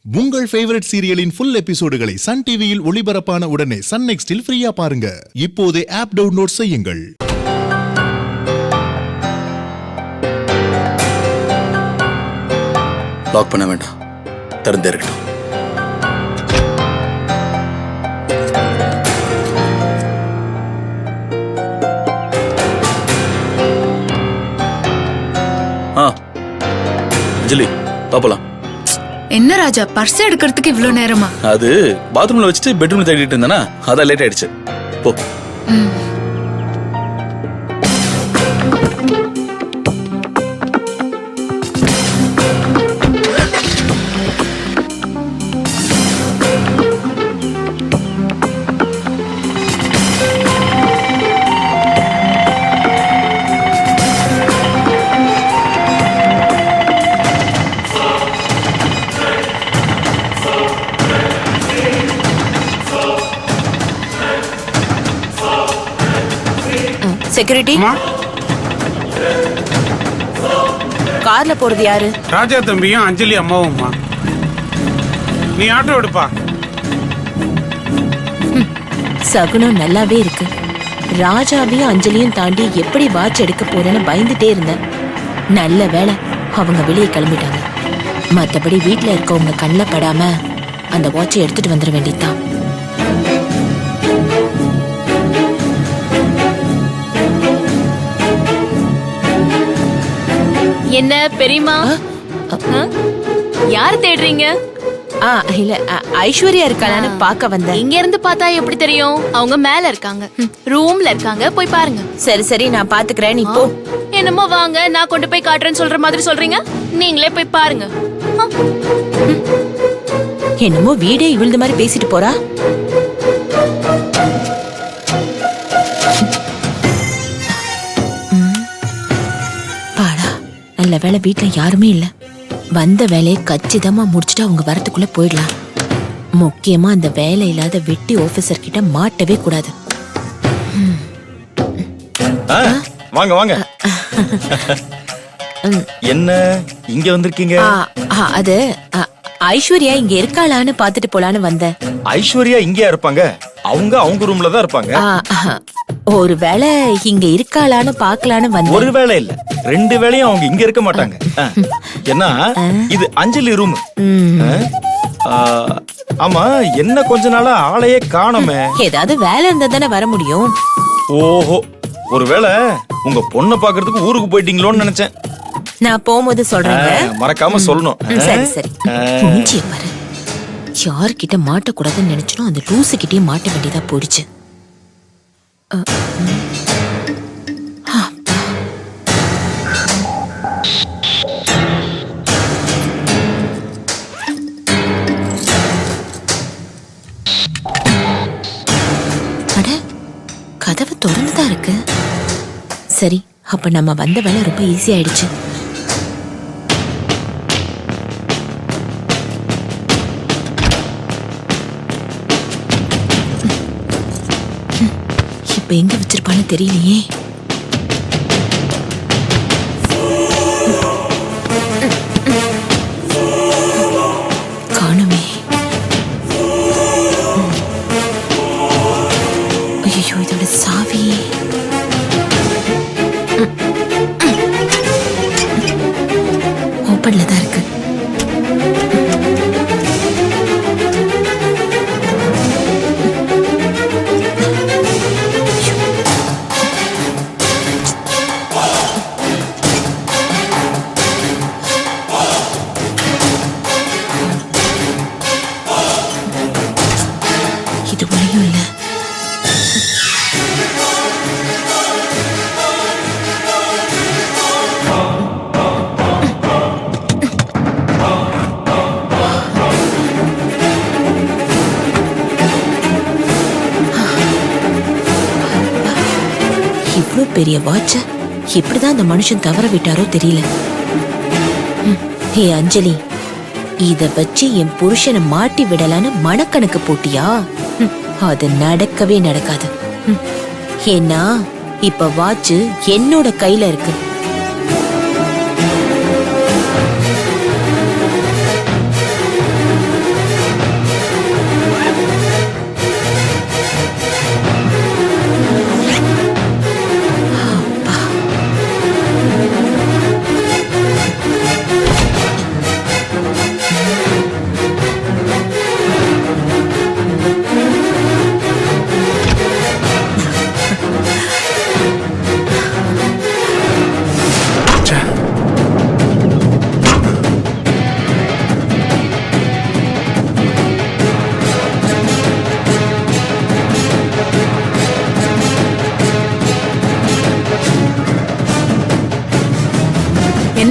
உங்கள் favourite சீரியலின் full எபிசோடுகளை Sun டிவியில் ஒளிபரப்பான உடனே சன் நெக்ஸ்டில் ஃப்ரீயா பாருங்க. இப்போதே ஆப் டவுன்லோட் செய்யுங்கள். லாக் பண்ண வேண்டாம், திறந்தே இருக்கட்டும். அஞ்சலி பாப்பலாம். என்ன ராஜா, பர்ஸ் எடுக்கிறதுக்கு இவ்வளவு நேரமா? அது பாத்ரூம்ல வச்சுட்டு பெட்ரூம்ல தேடிட்டு இருந்தேனா, அதான் லேட் ஆயிடுச்சு. போ. செக்யூரிட்டி, கார்ல போறது யாரு? ராஜா தம்பியும் அஞ்சலி அம்மாவும்மா. நீ ஆட்டோ எடுப்பா. சகுனம் நல்லாவே இருக்கு. ராஜாவையும் அஞ்சலியும் தாண்டி எப்படி வாட்ச் எடுக்க போறேன்னு பயந்துட்டே இருந்தேன். நல்ல வேளை அவங்க வெளியே கிளம்பிட்டாங்க. மத்தபடி வீட்டுல இருக்கவங்க கண்ணில் படாம அந்த வாட்சை எடுத்துட்டு வந்துட வேண்டியதுதான். என்ன பெரியமா, யார் தேடுறீங்க? இல்ல, ஐஸ்வர்யா இருக்காளான்னு பார்க்க வந்தேன். இங்க இருந்து பார்த்தா எப்படி தெரியும்? அவங்க மேல இருக்காங்க, ரூம்ல இருக்காங்க, போய் பாருங்க. சரி சரி, நான் பாத்துக்கிறேன், நீ போ. என்னமோ வாங்க நான் கொண்டு போய் காட்டுறேன்னு சொல்ற மாதிரி சொல்றீங்க. நீங்களே போய் பாருங்க. என்னமோ வீடே இவிழ்ந்த மாதிரி பேசிட்டு போறா. நல்ல வேலை வீட்டுல யாருமே இல்ல. வந்த வேலையை கச்சிதமா முடிச்சுட்டு அவங்க வரத்துக்குள்ள போயிடலாம். முக்கியமா அந்த வேலை இல்லாத வெட்டி ஆபீசர் கிட்ட மாட்டவே கூடாது. வாங்க வாங்க. என்ன இங்க வந்திருக்கீங்க? அது ஐஸ்வர்யா இங்க இருக்காளான்னு பாத்துட்டு போலான்னு வந்தேன். ஐஸ்வர்யா இங்கயா இருப்பாங்க? அவங்க ரூம்ல தான் இருப்பாங்க. ஒரு வேளை இங்க இருக்காளான்னு பாக்கலான்னு வந்தேன். ஒரு வேளை இல்ல, ரெண்டு வேளையும் அவங்க இங்க இருக்க மாட்டாங்க. ஏன்னா இது அஞ்சலி ரூம். ஆமா, என்ன கொஞ்ச நாளா ஆளையே காணோமே. ஏதாவது வேலை இருந்தா தானே வர முடியும். ஓஹோ, ஒருவேளை உங்க பொண்ணை பாக்குறதுக்கு ஊருக்கு போயிட்டீங்களோன்னு நினைச்சேன். நான் போகும்போது சொல்றேன், மறக்காம சொல்லணும். சரி சரி. மூஞ்சிய பாரு. யார்கிட்ட மாட்டக்கூடாதுன்னு நினைச்சனோ அந்த லூசு கிட்டே மாட்ட வேண்டியதா போயிடுச்சு. அட, கதவு திறந்துதான் இருக்கு. சரி, அப்ப நம்ம வந்த வேலை ரொம்ப ஈஸி ஆயிடுச்சு. இப்ப எங்க வச்சிருப்பான்னு தெரியலையே. காணுமே. ஐயோ, இதோட சாவி. ஓப்பன்ல தான் இருக்கு. இது வழியும் இல்ல. இவ்ளோ பெரிய வாட்ச எப்படிதான் அந்த மனுஷன் தவற விட்டாரோ தெரியல. ஹே அஞ்சலி, இத வச்சு என் புருஷனை மாட்டி விடலான்னு மனக்கணக்கு போட்டியா? அது நடக்கவே நடக்காது. ஏன்னா இப்ப வாட்ச் என்னோட கையில இருக்கு.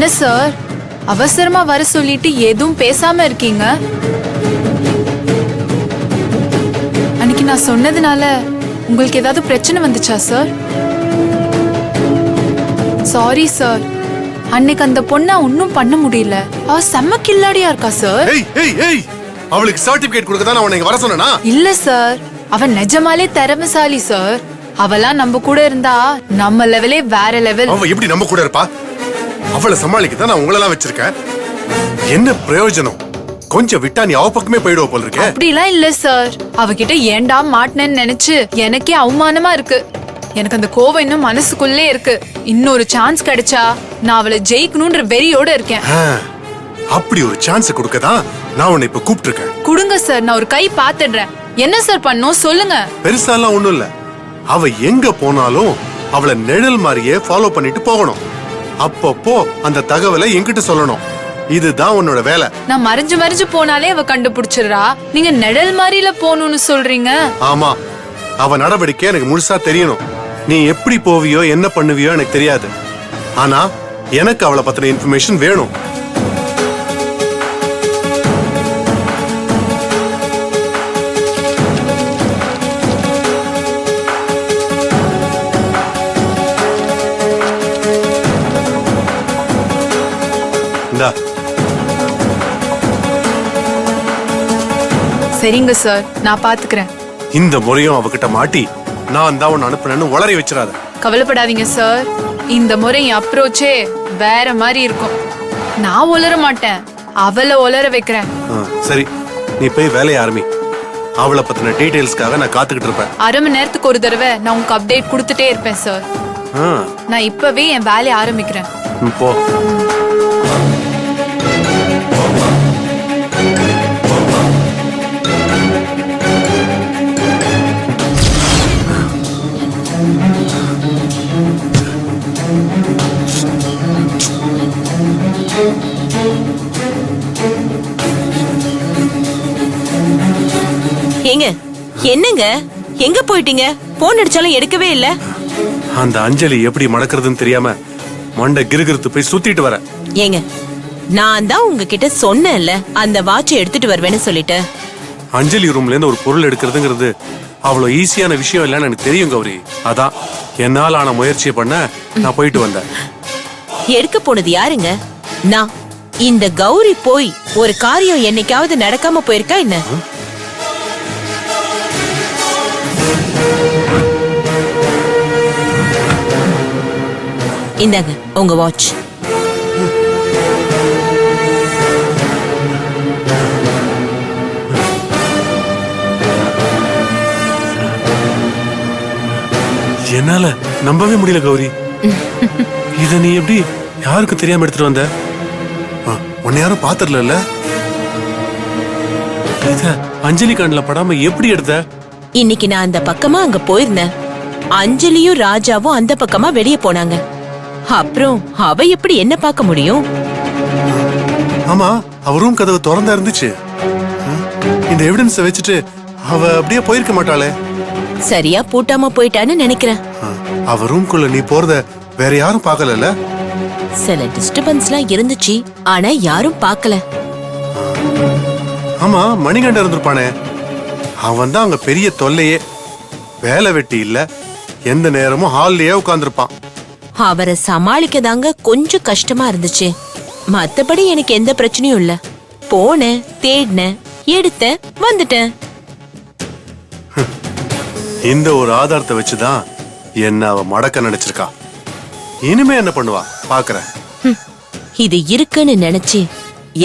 என்ன சார் அவசரமா வர சொல்லிட்டு எதுவும் பேசாம இருக்கீங்க? அன்னைக்கு நான் சொன்னதுனால உங்களுக்கு ஏதாவது பிரச்சனை வந்துச்சா சார்? சாரி சார், அன்னைக்கு அந்த பொண்ணை ஒன்னும் பண்ண முடியல. அவ செம்ம கில்லாடியா இருக்கா சார். ஏய் ஏய் ஏய் அவளுக்கு சர்டிபிகேட் கொடுக்க தான் நான் இங்க வர சொன்னேனா? இல்ல சார், அவ நிஜமாலே திறமைசாலி சார். அவெல்லாம் நம்ம கூட இருந்தா நம்ம லெவலே வேற லெவல். அவ எப்படி நம்ம கூட இருப்பா? அவளை சமாளிக்க தான் நான் உங்களெல்லாம் வச்சிருக்கேன். என்ன பிரயோஜனம்? கொஞ்சம் விட்டா நீ அவ பக்கமே போயிடுவ போல இருக்கே. அப்படிலாம் இல்ல சார், அவகிட்ட ஏண்டா மாட்டினேன்னு நினைச்சு எனக்கே அவமானமா இருக்கு. எனக்கு அந்த கோவம் இன்னும் மனசுக்குள்ளே இருக்கு. இன்னொரு சான்ஸ் கிடைச்சா நான் அவளை ஜெயிக்கணும்ன்ற வெறியோட இருக்கேன். அப்படி ஒரு சான்ஸ் கொடுக்க தான் நான் உன்னை இப்ப கூப்பிட்டிருக்கேன். கொடுங்க சார், நான் ஒரு கை பாத்துடுறேன். என்ன சார் பண்ணும் சொல்லுங்க. பெருசாலாம் ஒண்ணும் இல்ல. அவ எங்க போனாலும் அவளை நிழல் மாதிரியே ஃபாலோ பண்ணிட்டு போகணும். அப்பப்போ அந்த தகவலை என்கிட்ட சொல்லணும். இதுதான் உன்னோட வேலை. நான் மறைஞ்சு மறைஞ்சு போனாலே அவ கண்டுபிடிச்சிடுறா. நீங்க நிழல் மாதிரில போகணும்னு சொல்றீங்க. ஆமா, அவ நடவடிக்கை எனக்கு முழுசா தெரியணும். நீ எப்படி போவியோ என்ன பண்ணுவியோ எனக்கு தெரியாது. ஆனா எனக்கு அவளை பத்தின இன்ஃபர்மேஷன் வேணும். இந்தா. சரிங்க சார், நான் பாத்துக்கிறேன். இந்த முறையும் அவகிட்ட மாட்டி நான் தான் உன்னை அனுப்புனேன்னு உளறி வச்சிடாத. கவலைப்படாதீங்க சார், இந்த முறை என் அப்ரோச்சே வேற மாதிரி இருக்கும். நான் உளர மாட்டேன், அவளை உளர வைக்கிறேன். சரி, நீ போய் வேலையை ஆரம்பி. அவளை பத்தின டீடைல்ஸ்க்காக நான் காத்துக்கிட்டு இருப்பேன். அரை மணி நேரத்துக்கு ஒரு தடவை நான் உங்களுக்கு அப்டேட் கொடுத்துட்டே இருப்பேன் சார். நான் இப்பவே என் வேலையை ஆரம்பிக்கிறேன். போ. ஏங்க, என்னங்க, எங்க போயிட்டீங்க? போன் அடிச்சாலும் எடுக்கவே இல்ல. அந்த அஞ்சலி எப்படி மடக்கிறதுன்னு தெரியாம மண்டை கிருகிருத்து போய் சுத்திட்டு வர. ஏங்க, நான் தான் உங்ககிட்ட சொன்னேன்ல அந்த வாட்சை எடுத்துட்டு வருவேன்னு சொல்லிட்டு. அஞ்சலி ரூம்ல இருந்து ஒரு பொருள் எடுக்கிறதுங்கிறது அவ்வளவு ஈஸியான விஷயம் இல்லைன்னு எனக்கு தெரியும் கௌரி. அதான் என்னால் ஆன முயற்சியை பண்ண நான் போயிட்டு வந்தேன். எடுக்க போனது யாருங்க? நான். இந்த கௌரி போய் ஒரு காரியம் என்னைக்காவது நடக்காம போயிருக்கா என்ன? இந்தாங்க உங்க வாட்ச். என்னால நம்பவே முடியல கௌரி. இத நீ எப்படி யாருக்கும் தெரியாம எடுத்துட்டு வந்த? உன்னை யாரும் பாத்துடல? அஞ்சலி கண்ணுல படாம எப்படி எடுத்த? இன்னைக்கு நான் அந்த பக்கமா அங்க போயிருந்தேன். அஞ்சலியும் ராஜாவும் அந்த பக்கமா வெளியே போனாங்க. அப்புறம் அவ எப்படி என்ன பார்க்க முடியும்? ஆமா, அவ ரூம் கதவு திறந்தா இருந்துச்சு. இந்த எவிடன்ஸ் வச்சுட்டு அவ அப்படியே போயிருக்க மாட்டாளே. சரியா பூட்டாம போயிட்டான்னு நினைக்கிறேன். அவ ரூம்குள்ள நீ போறத வேற யாரும் பார்க்கல. சில டிஸ்டர்பன்ஸ்லாம் இருந்துச்சு, ஆனா யாரும் பார்க்கல. ஆமா, மணிகண்ட இருந்திருப்பானே. அவன் தான் அங்க பெரிய தொல்லையே. வேலை வெட்டி இல்ல, எந்த நேரமும் ஹால்லயே உட்கார்ந்துருப்பான். அவரை சமாளிக்கதாங்க கொஞ்சம் கஷ்டமா இருந்துச்சு. மத்தபடி எனக்கு எந்த பிரச்சனையும் இல்ல. போனேன், தேடினேன், எடுத்தேன், வந்துட்டேன். இந்த ஒரு ஆதாரத்தை வச்சுதான் என்ன அவ மடக்க நினைச்சிருக்கா. இனிமே என்ன பண்ணுவா பாக்குறேன். இது இருக்குன்னு நினைச்சு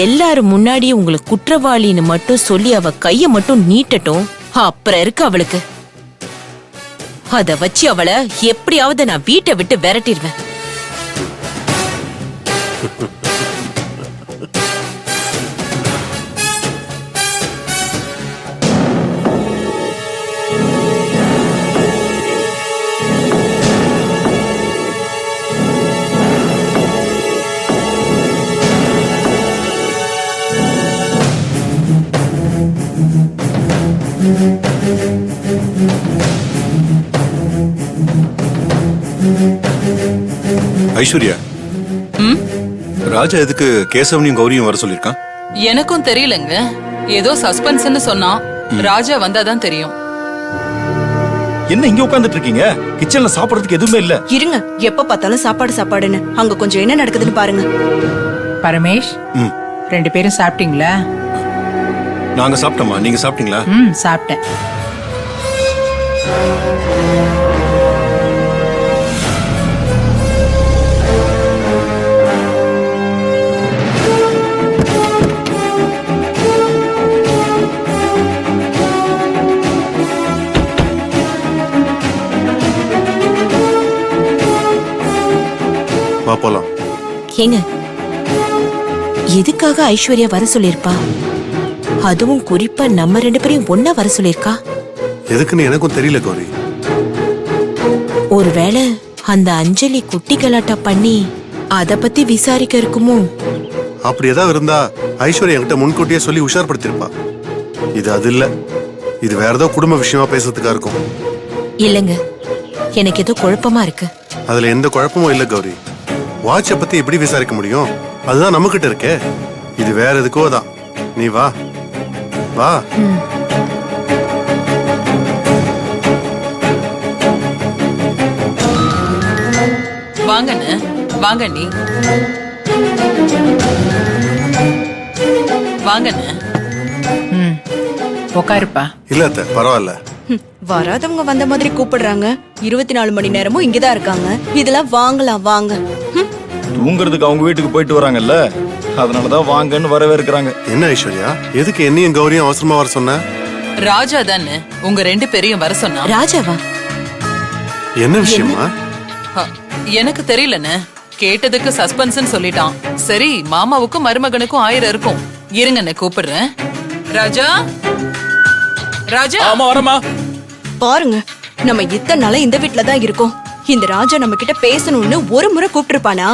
எல்லாரும் முன்னாடி உங்களுக்கு குற்றவாளின்னு மட்டும் சொல்லி அவ கைய மட்டும் நீட்டட்டும். அப்புறம் இருக்கு அவளுக்கு. அத வச்சு அவளை எப்படியாவது நான் வீட்டை விட்டு விரட்டிடுவேன். ஐஸ்வர்யா, ராஜா எதுக்கு கேசவனையும் கௌரியும் வர சொல்லியிருக்கான்? எனக்கும் தெரியலங்க. ஏதோ சஸ்பென்ஸ்னு சொன்னான். ராஜா வந்தாதான் தெரியும். என்ன இங்க உட்கார்ந்துட்டு இருக்கீங்க? கிச்சன்ல சாப்பிடறதுக்கு எதுவுமே இல்ல. இருங்க, எப்ப பார்த்தாலும் சாப்பாடுன்னு அங்க கொஞ்சம் என்ன நடக்குதுன்னு பாருங்க. பரமேஷ், 2 பேரும் சாப்பிட்டீங்களா? நாங்க சாப்பிட்டோமா, நீங்க சாப்பிட்டீங்களா? சாப்பிட்டேன். வா போலாம். ஏங்க, எதுக்காக ஐஸ்வர்யா வர சொல்லிருப்பா? அதுவும் குறிப்பா நம்ம 2 பேரையும் ஒன்னா வர சொல்லிருக்கா. எதுக்குன்னு எனக்கும் தெரியல கௌரி. ஒருவேளை அந்த அஞ்சலி குட்டி கலாட்டா பண்ணி அத பத்தி விசாரிக்க இருக்குமோ? அப்படி ஏதாவது இருந்தா ஐஸ்வர்யா என்கிட்ட முன்கூட்டியே சொல்லி உஷார்படுத்திருப்பா. இது அது இல்ல, இது வேற ஏதோ குடும்ப விஷயமா பேசுறதுக்கா இருக்கும். இல்லங்க, எனக்கு ஏதோ குழப்பமா இருக்கு. அதுல எந்த குழப்பமும் இல்ல கௌரி. வாட்ச பத்தி எப்படி விசாரிக்க முடியும்? அதுதான் நம்ம கிட்ட இருக்கே. இது வேற எதுக்கோ தான். நீ வா வா. வாங்கண்ணே, வாங்க நீ வாங்கண்ணே. உட்காருப்பா. இல்ல அத்தை, பரவாயில்ல. வராதவங்க வந்த மாதிரி கூப்பிடுறாங்க. 24 மணி நேரமும் இங்கதான் இருக்காங்க. இதெல்லாம் வாங்கலாம் வாங்க. தூங்குறதுக்கு அவங்க வீட்டுக்கு போயிட்டு வராங்கல்ல, அதனாலதான் வாங்கன்னு வரவேற்கிறாங்க. என்ன ஐஸ்வர்யா, எதுக்கு என்னையும் கௌரியும் அவசரமா வர சொன்ன? ராஜா தானே உங்க 2 பேரையும் வர சொன்னா. ராஜாவா? என்ன விஷயமா? எனக்கு தெரியலண்ணே. கேட்டதுக்கு சஸ்பென்ஸ்னு சொல்லிட்டான். சரி, மாமாவுக்கும் மருமகனுக்கும் 1000 இருக்கும். இருங்கண்ணே, கூப்பிடுறேன். ராஜா, ராஜா. ஆமா வரமா. பாருங்க, நம்ம இத்தனை நாளா இந்த வீட்ல தான் இருக்கோம். இந்த ராஜா நம்ம கிட்ட பேசணும்னு ஒரு முறை கூப்பிட்டுருப்பானா?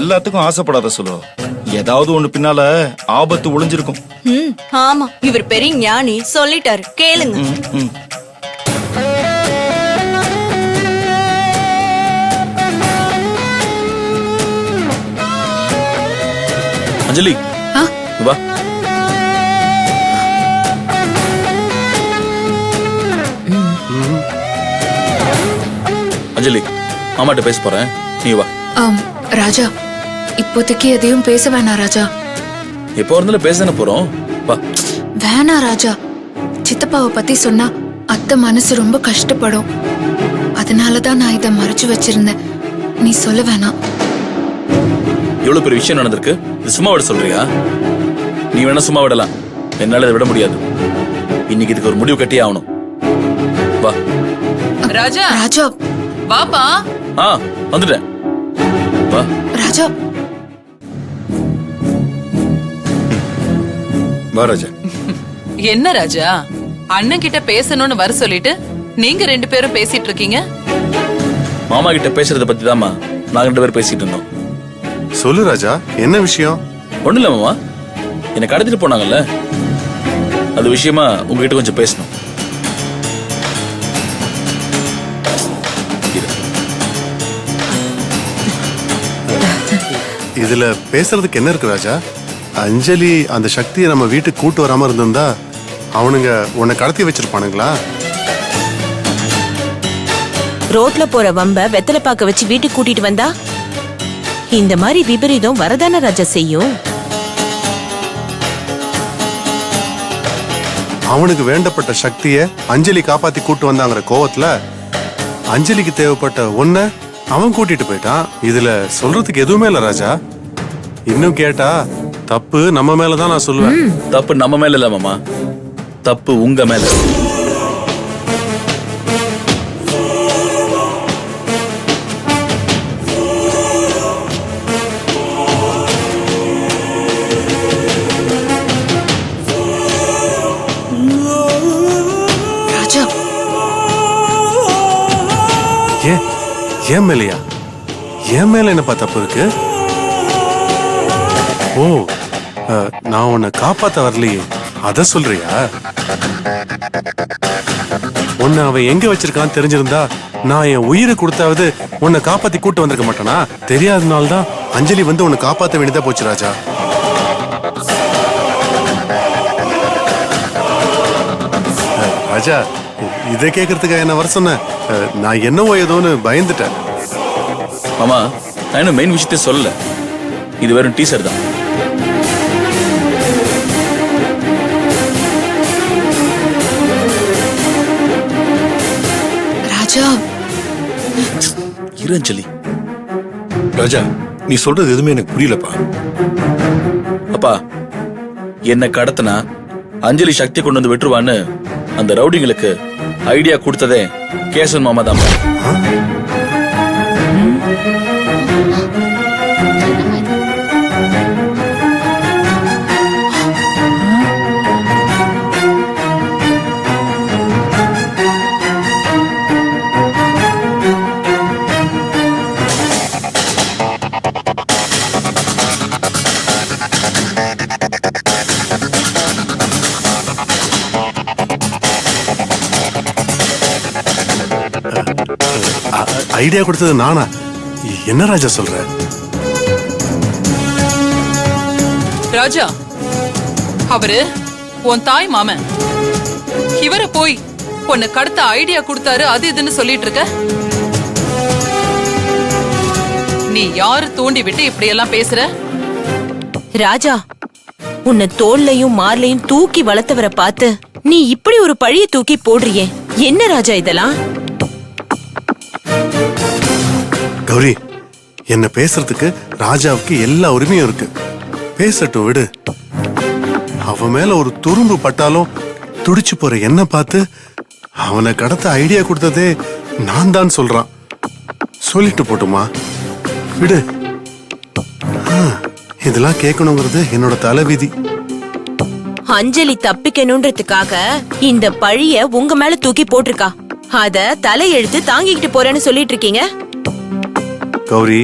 எல்லாத்துக்கும் ஆசைப்படாத சொல்லு. ஏதாவது ஒண்ணு பின்னால ஆபத்து ஒளிஞ்சிருக்கும். ஆமா, இவர் பெரிய ஞானி, சொல்லிட்டாரு, கேளுங்க. அஞ்சலி வா. அஞ்சலி, மாமாட்ட பேச போறேன், நீ வா. ராஜா, இப்போதைக்கு எதையும் பேச வேணாம் ராஜா. எப்போ இருந்தாலும் பேசதானே போறோம், வா. வேணா ராஜா, சித்தப்பாவை பத்தி சொன்னா அத்தை மனசு ரொம்ப கஷ்டப்படும். அதனாலதான் நான் இதை மறைச்சு வச்சிருந்தேன். நீ சொல்ல வேணாம். எவ்வளவு பெரிய விஷயம் நடந்திருக்கு, இது சும்மா விட சொல்றியா? நீ வேணா சும்மா விடலாம், என்னால இதை விட முடியாது. இன்னைக்கு இதுக்கு ஒரு முடிவு கட்டியே ஆகணும். வா. ராஜா, ராஜா வாப்பா. வந்துட்டேன், வா. ராஜா, வா ராஜா. என்ன ராஜா, அண்ணன் கிட்ட பேசணும்னு வர சொல்லிட்டு நீங்க 2 பேரும் பேசிட்டு இருக்கீங்க. மாமா கிட்ட பேசுறத பத்தி தாமா நாங்க 2 பேரும் பேசிட்டு இருந்தோம். சொல்லு ராஜா, என்ன விஷயம்? ஒண்ணு இல்ல மாமா, என்னை கடத்திட்டு போனாங்கல்ல, அது விஷயமா உங்ககிட்ட கொஞ்சம் பேசணும். இதுல பேசுறதுக்கு என்ன இருக்கு ராஜா? அஞ்சலி அந்த சக்தியை நம்ம வீட்டுக்கு கூட்டு வராம இருந்திருந்தா அவனுங்க உன்னை கடத்தி வச்சிருப்பானுங்களா? ரோட்ல போற வம்ப வெத்தலை பாக்க வச்சு வீட்டுக்கு கூட்டிட்டு வந்தா இந்த மாதிரி விபரீதம் வரதான ராஜா செய்யும். அவனுக்கு வேண்டப்பட்ட சக்தியை அஞ்சலி காப்பாத்தி கூட்டு வந்தாங்கிற கோவத்துல அஞ்சலிக்கு தேவைப்பட்ட ஒன்ன அவன் கூட்டிட்டு போயிட்டான். இதுல சொல்றதுக்கு எதுவுமே இல்ல ராஜா. இன்னும் கேட்டா தப்பு நம்ம மேலதான் நான் சொல்லுவேன். தப்பு நம்ம மேல இல்ல மாமா, தப்பு உங்க மேல. ராஜா, ஏன் மேலையா? என் மேல என்னப்பா தப்பு இருக்கு? ஓ, நான் உன்னை காப்பாத்த வரலையே, அத சொல்றியா? உன்னை அவன் எங்க வச்சிருக்கான்னு தெரிஞ்சிருந்தா நான் என் உயிரை கொடுத்தாவது உன்னை காப்பாத்தி கூட்டு வந்திருக்க மாட்டானா? தெரியாதனால்தான் அஞ்சலி வந்து உன்னை காப்பாற்ற வேண்டியதா போச்சு ராஜா. ராஜா, இதை கேட்கறதுக்காக என்ன வர சொன்ன? நான் என்னவோ ஏதோன்னு பயந்துட்டேன். மாமா, நான் இன்னும் மெயின் விஷயத்தை சொல்லல. இது வெறும் டீசர் தான். ராஜா, இரு அஞ்சலி. ராஜா, நீ சொல்றது எதுவுமே எனக்கு புரியலப்பா. அப்பா, என்ன கடத்தினா அஞ்சலி சக்தி கொண்டு வந்து விட்டுருவான்னு அந்த ரவுடிங்களுக்கு ஐடியா கொடுத்ததே கேசவன் மாமா தான். ஐடியா கொடுத்தது நானா? என்ன ராஜா சொல்ற? ராஜா, அவரு உன் தாய் மாமன். இவரை போய் உன்னை கடத்த ஐடியா கொடுத்தாரு அது இதுன்னு சொல்லிட்டு இருக்க. நீ யாரு தூண்டி விட்டு இப்படி எல்லாம் பேசுற? ராஜா, உன்னை தோல்லையும் மார்லையும் தூக்கி வளர்த்தவரை பார்த்து நீ இப்படி ஒரு பழிய தூக்கி போடுறியே, என்ன ராஜா இதெல்லாம்? கௌரி, என்ன பேசுறதுக்கு ராஜாவுக்கு எல்லா உரிமையும் இருக்கு. பேசட்டும், விடு. அவன் மேல ஒரு துரும்பு பட்டாலும் துடிச்சு போற என்ன பார்த்து அவனை கடத்த ஐடியா கொடுத்ததே நான் தான் சொல்றான். சொல்லிட்டு போட்டுமா, விடு. இதெல்லாம் கேட்கணுங்கிறது என்னோட தலைவிதி. அஞ்சலி தப்பிக்கணும்ன்றதுக்காக இந்த பழிய உங்க மேல தூக்கி போட்டிருக்கா. அத தலையெழுத்து தாங்கிக்கிட்டு போறேன்னு சொல்லிட்டு இருக்கீங்க. கௌரி,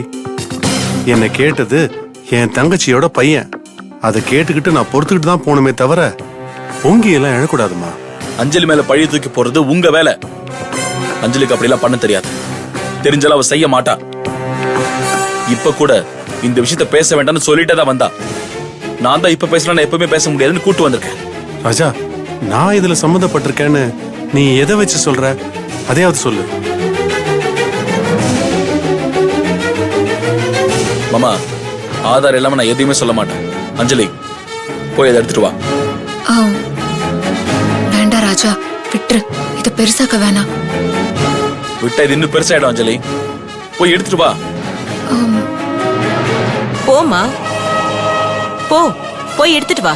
என்னை கேட்டது என் தங்கச்சியோட பையன். அதை கேட்டுக்கிட்டு நான் பொறுத்துக்கிட்டு தான் போகணுமே தவிர பொங்கியெல்லாம் எழக்கூடாதுமா. அஞ்சலி மேல பழிய தூக்கி போறது உங்க வேலை. அஞ்சலிக்கு அப்படிலாம் பண்ண தெரியாது. தெரிஞ்சாலும் அவ செய்ய மாட்டா. இப்ப கூட இந்த விஷயத்த பேச வேண்டாம்னு சொல்லிட்டே தான் வந்தா. நான் தான் இப்ப பேசலாம், எப்பவுமே பேச முடியாதுன்னு கூட்டு வந்திருக்கேன். ராஜா, நான் இதுல சம்மந்தப்பட்டிருக்கேன்னு நீ எதை வச்சு சொல்ற? அதையாவது சொல்லு. மாமா, ஆதார் இல்லாம நான் எதையுமே சொல்ல மாட்டேன். அஞ்சலி, போய் அதை எடுத்துட்டு வா. வேண்டா ராஜா, விட்டுரு. இத பெருசாக்க வேணாம். விட்டா இது இன்னும் பெருசாயிடும். அஞ்சலி, போய் எடுத்துட்டு வா. போமா, போ, போய் எடுத்துட்டு வா.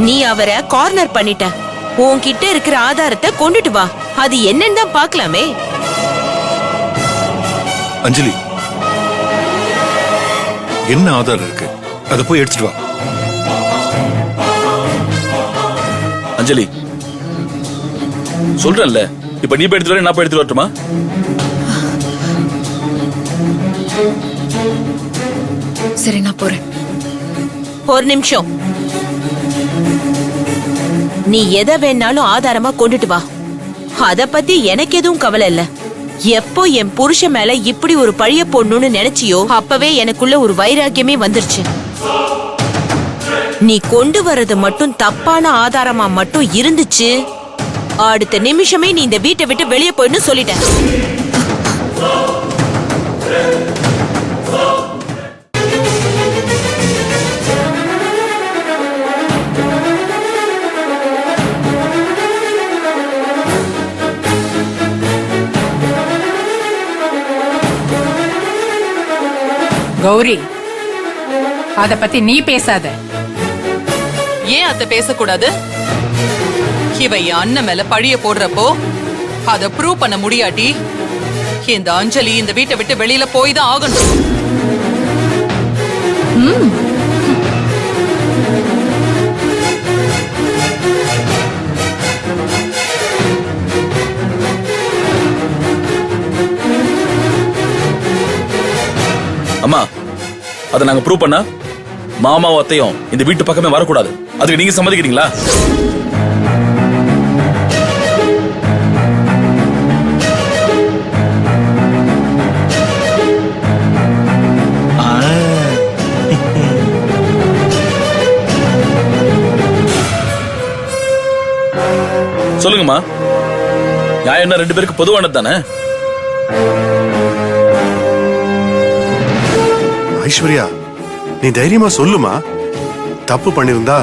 நீ அவரை கார்னர் பண்ணிட்ட. உன்கிட்ட இருக்கிற ஆதாரத்தை கொண்டுட்டு வா. அது என்னன்னு தான் பார்க்கலாமே. அஞ்சலி, என்ன ஆதாரம் இருக்கு? அதை போய் எடுத்துட்டு வா. அஞ்சலி, சொல்றேன்ல, இப்ப நீ போய் எடுத்துட்டு வர, நான் போய் எடுத்துட்டு வரட்டுமா? சரி, நான் போறேன். ஒரு நிமிஷம். நீ எதை வேணாலும் ஆதாரமா கொண்டுட்டு வா. அத பத்தி எனக்கு எதுவும் கவலை இல்ல. எப்போ என் புருஷன் மேல இப்படி ஒரு பழிய போடணும்னு நினைச்சியோ அப்பவே எனக்குள்ள ஒரு வைராக்கியமே வந்துருச்சு. நீ கொண்டு வர்றது மட்டும் தப்பான ஆதாரமா மட்டும் இருந்துச்சு, அடுத்த நிமிஷமே நீ இந்த வீட்டை விட்டு வெளியே போயின்னு சொல்லிட்டேன். கௌரி, அத பத்தி நீ பேசாத. ஏன் அத பேசக்கூடாது? இவ என் அண்ணன் மேல பழிய போடுறப்போ அத ப்ரூவ் பண்ண முடியாட்டி இந்த அஞ்சலி இந்த வீட்டை விட்டு வெளியில போய் தான் ஆகணும். அம்மா, அதை நாங்க ப்ரூவ் பண்ணா மாமாவும் அத்தையும் இந்த வீட்டு பக்கமே வரக்கூடாது. அதுக்கு நீங்க சம்மதிக்கிறீங்களா? சொல்லுங்கம்மா, நியாயம் என்ன 2 பேருக்கு பொதுவானது தானே? ஐஸ்வர்யா, நீ தைரியமா சொல்லுமா. தப்பு பண்ணிருந்தா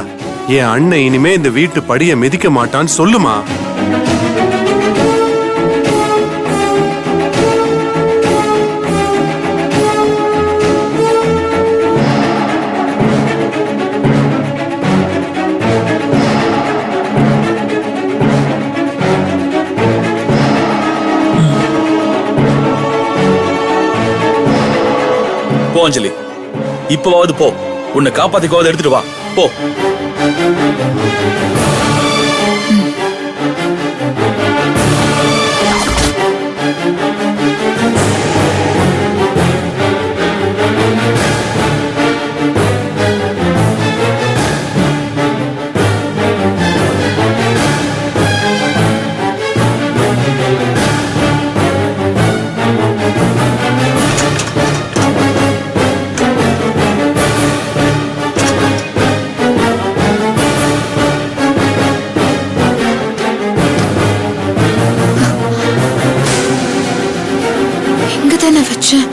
என் அண்ணன் இனிமே இந்த வீட்டு படிய மிதிக்க மாட்டான்னு சொல்லுமா. போ அஞ்சலி, இப்பவாவது போ. உன்னை காப்பாத்திக்கோவது எடுத்துட்டு வா, போ. இங்கதானே வச்சேன்.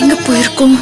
எங்க போயிருக்கோம்?